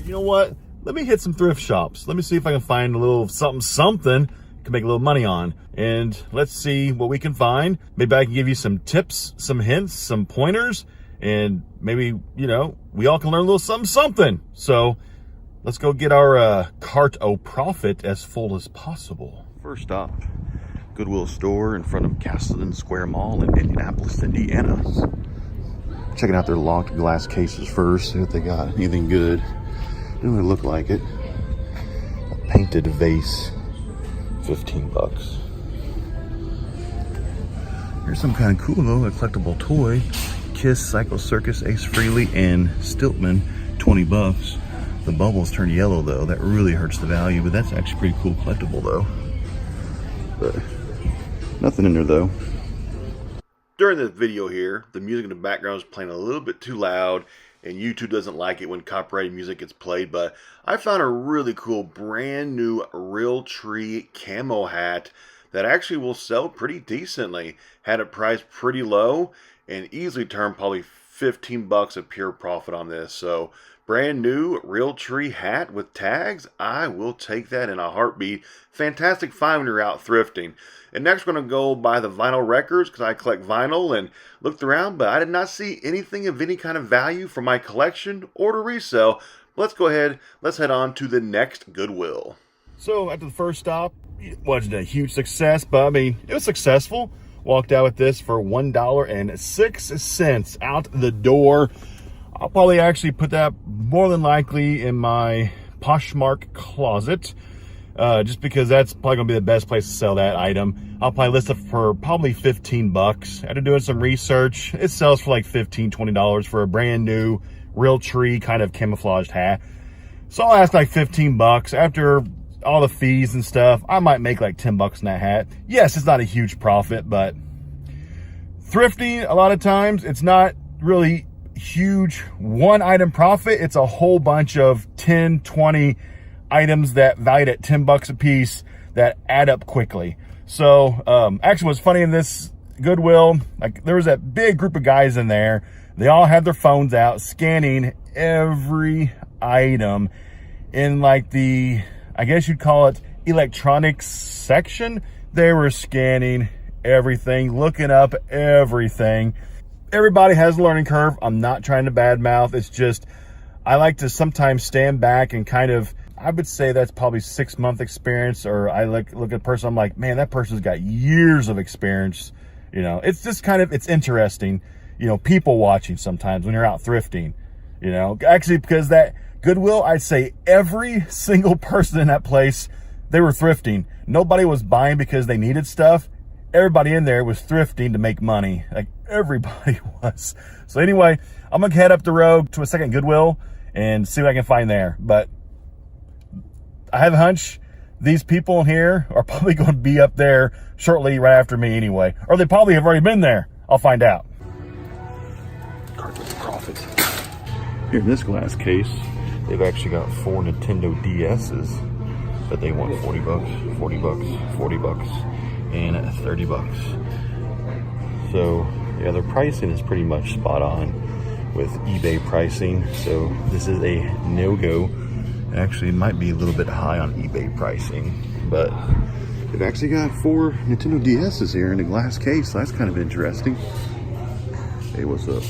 you know what? Let me hit some thrift shops. Let me see if I can find a little something can make a little money on. And let's see what we can find. Maybe I can give you some tips, some hints, some pointers, and maybe, you know, we all can learn a little something. So let's go get our cart o' profit as full as possible. First stop, Goodwill store in front of Castleton Square Mall in Indianapolis, Indiana. Checking out their locked glass cases first, see what they got. Anything good? Doesn't really look like it. A painted vase, 15 bucks. Here's some kind of cool though, a collectible toy. Kiss, Psycho Circus, Ace Frehley, and Stiltman, 20 bucks. The bubbles turn yellow though, that really hurts the value, but that's actually pretty cool collectible though. But nothing in there though. During this video here, the music in the background is playing a little bit too loud, and YouTube doesn't like it when copyrighted music gets played, but I found a really cool brand new Realtree camo hat that actually will sell pretty decently. Had it priced pretty low and easily turned probably 15 bucks of pure profit on this. So brand new Realtree hat with tags, I will take that in a heartbeat. Fantastic find when you're out thrifting. And next we're going to go buy the vinyl records because I collect vinyl, and looked around, but I did not see anything of any kind of value for my collection or to resell. Let's go ahead, let's head on to the next Goodwill. So after the first stop, it wasn't a huge success, but I mean, it was successful. Walked out with this for $1.06 out the door. I'll probably actually put that more than likely in my Poshmark closet, just because that's probably gonna be the best place to sell that item. I'll probably list it for probably 15 bucks. After doing some research, it sells for like $15, $20 for a brand new Realtree kind of camouflaged hat. So I'll ask like 15 bucks. After all the fees and stuff, I might make like 10 bucks in that hat. Yes, it's not a huge profit, but thrifting, a lot of times, it's not really huge one item profit. It's a whole bunch of 10, 20 items that valued at 10 bucks a piece that add up quickly. So actually what's funny in this Goodwill, like there was that big group of guys in there. They all had their phones out scanning every item in like the, I guess you'd call it electronics section. They were scanning everything, looking up everything. Everybody has a learning curve. I'm not trying to badmouth. It's just, I like to sometimes stand back and kind of, I would say that's probably 6-month experience, or I look at a person, I'm like, man, that person's got years of experience. You know, it's just kind of, it's interesting, you know, people watching sometimes when you're out thrifting, you know, actually, because that Goodwill, I'd say every single person in that place, they were thrifting. Nobody was buying because they needed stuff. Everybody in there was thrifting to make money. Like everybody was. So anyway, I'm gonna head up the road to a second Goodwill and see what I can find there. But I have a hunch these people in here are probably going to be up there shortly right after me anyway. Or they probably have already been there. I'll find out. Cart with profit. Here in this glass case, they've actually got 4 Nintendo DS's, but they want 40 bucks, 40 bucks, 40 bucks, and 30 bucks. So yeah, their pricing is pretty much spot on with eBay pricing. So this is a no-go. Actually, it might be a little bit high on eBay pricing, but they've actually got 4 Nintendo DS's here in a glass case. So that's kind of interesting. Hey, what's up?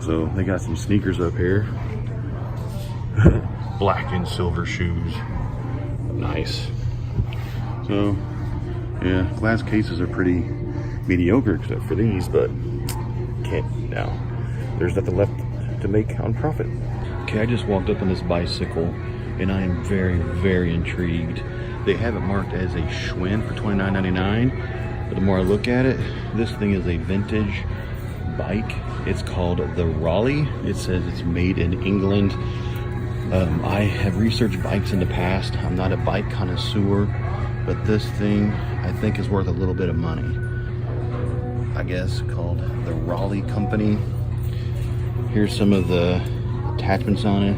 So they got some sneakers up here. Black and silver shoes. Nice. So yeah, glass cases are pretty mediocre except for these, but can't now. There's nothing left to make on profit. Okay, I just walked up on this bicycle and I am very, very intrigued. They have it marked as a Schwinn for $29.99, but the more I look at it, this thing is a vintage bike. It's called the Raleigh. It says it's made in England. I have researched bikes in the past. I'm not a bike connoisseur, but this thing I think is worth a little bit of money. I guess called the Raleigh Company. Here's some of the attachments on it.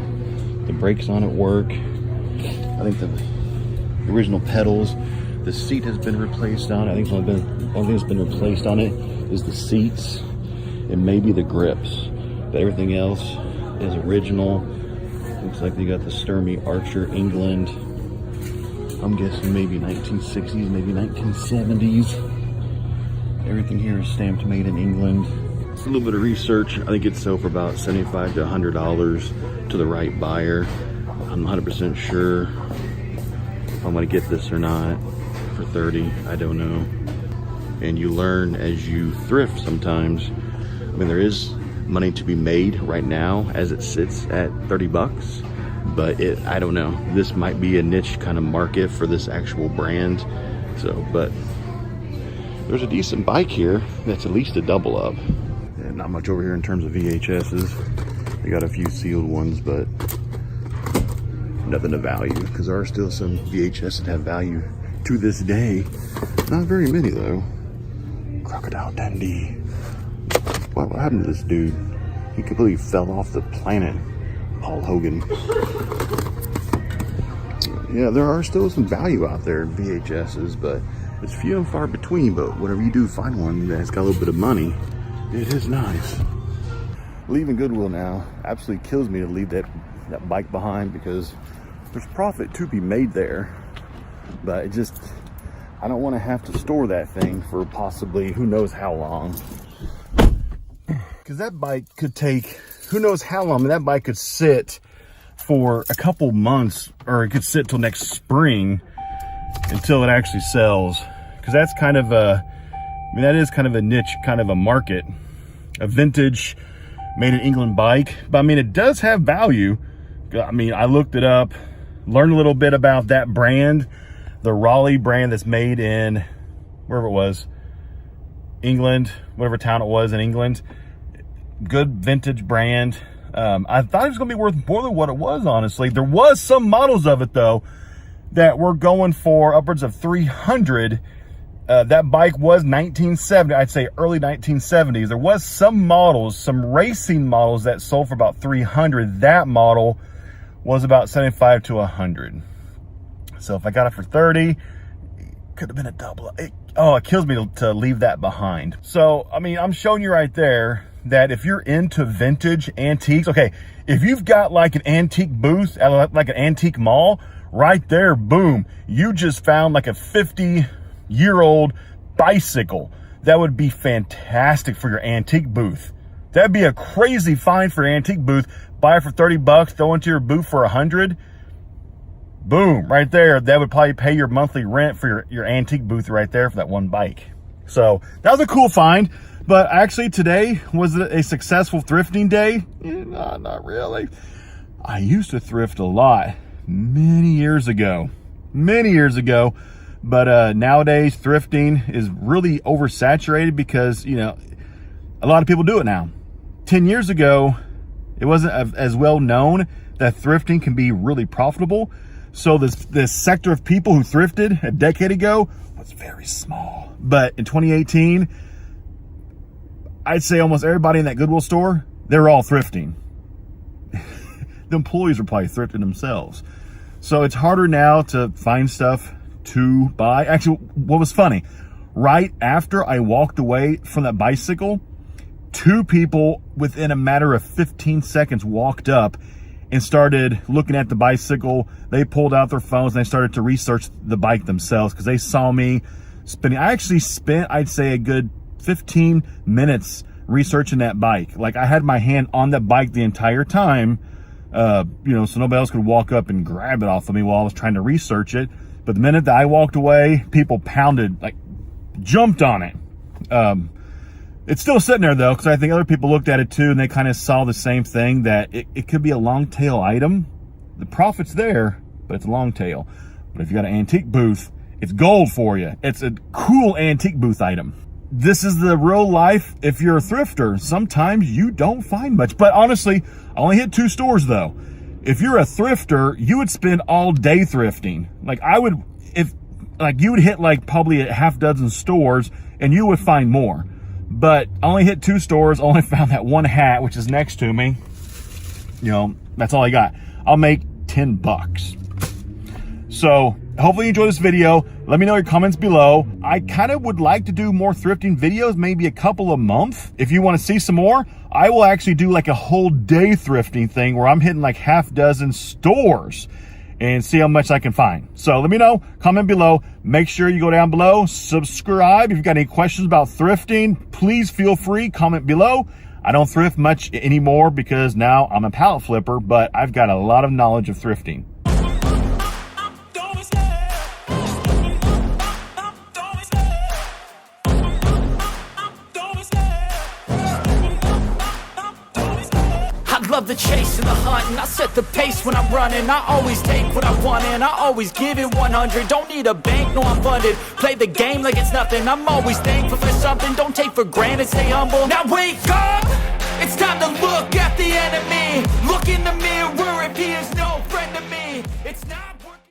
The brakes on it work. I think the original pedals. The seat has been replaced on it. I think the only thing that's been replaced on it is the seats and maybe the grips. But everything else is original. Looks like they got the Sturmey Archer England. I'm guessing maybe 1960s, maybe 1970s. Everything here is stamped made in England. A little bit of research. I think it's sold for about $75 to $100 to the right buyer. I'm 100% sure if I'm gonna get this or not. For 30, I don't know. And you learn as you thrift sometimes. I mean, there is money to be made right now as it sits at 30 bucks, but I don't know. This might be a niche kind of market for this actual brand. So, but there's a decent bike here that's at least a double up. And not much over here in terms of VHSs. They got a few sealed ones, but nothing of value, because there are still some VHS that have value to this day. Not very many though. Crocodile Dundee. What happened to this dude? He completely fell off the planet. Paul Hogan. Yeah, there are still some value out there in VHSs, but it's few and far between. But whenever you do find one that's got a little bit of money, it is nice. Leaving Goodwill now absolutely kills me to leave that bike behind, because there's profit to be made there. But I don't want to have to store that thing for possibly who knows how long. Because that bike could take who knows how long. I mean, that bike could sit for a couple months, or it could sit till next spring until it actually sells. Because that's kind of that is kind of a niche, kind of a market. A vintage made in England bike. But I mean, it does have value. I mean, I looked it up, learned a little bit about that brand, the Raleigh brand that's made in wherever it was, England, whatever town it was in England. Good vintage brand. I thought it was gonna be worth more than what it was, honestly. There was some models of it though that were going for upwards of 300. That bike was 1970, I'd say early 1970s. There was some models, some racing models that sold for about 300. That model was about 75 to 100. So if I got it for 30, it could have been a double. It kills me to leave that behind. So, I mean, I'm showing you right there that if you're into vintage antiques, okay, if you've got like an antique booth at like an antique mall, right there, boom, you just found like a 50-year-old bicycle. That would be fantastic for your antique booth. That'd be a crazy find for your antique booth. Buy it for 30 bucks, throw into your booth for 100. Boom, right there. That would probably pay your monthly rent for your antique booth right there for that one bike. So that was a cool find. But actually today was a successful thrifting day. Not really. I used to thrift a lot many years ago. But nowadays thrifting is really oversaturated because, you know, a lot of people do it now. 10 years ago, it wasn't as well known that thrifting can be really profitable. So this sector of people who thrifted a decade ago was very small. But in 2018, I'd say almost everybody in that Goodwill store, they're all thrifting. The employees are probably thrifting themselves. So it's harder now to find stuff to buy. Actually, what was funny, right after I walked away from that bicycle, 2 people within a matter of 15 seconds walked up and started looking at the bicycle. They pulled out their phones and they started to research the bike themselves because they saw me spending. I actually spent, I'd say, a good 15 minutes researching that bike. Like, I had my hand on that bike the entire time, you know, so nobody else could walk up and grab it off of me while I was trying to research it. But the minute that I walked away, people pounded, like, jumped on it. It's still sitting there though, because I think other people looked at it too and they kind of saw the same thing, that it could be a long tail item. The profit's there, but it's a long tail. But if you got an antique booth, it's gold for you. It's a cool antique booth item. This is the real life. If you're a thrifter, sometimes you don't find much. But honestly, I only hit 2 stores though. If you're a thrifter, you would spend all day thrifting. Like I would, you would hit like probably a half dozen stores and you would find more. But I only hit 2 stores, only found that one hat, which is next to me. You know, that's all I got. I'll make 10 bucks. So hopefully you enjoyed this video. Let me know your comments below. I kind of would like to do more thrifting videos, maybe a couple a month. If you want to see some more, I will actually do like a whole day thrifting thing where I'm hitting like half dozen stores and see how much I can find. So let me know, comment below. Make sure you go down below, subscribe. If you've got any questions about thrifting, please feel free, comment below. I don't thrift much anymore because now I'm a pallet flipper, but I've got a lot of knowledge of thrifting. Love the chase and the hunt, and I set the pace when I'm running. I always take what I want and I always give it 100. Don't need a bank, no I'm funded. Play the game like it's nothing. I'm always thankful for something. Don't take for granted, stay humble. Now wake up, it's time to look at the enemy. Look in the mirror if he is no friend to me. It's not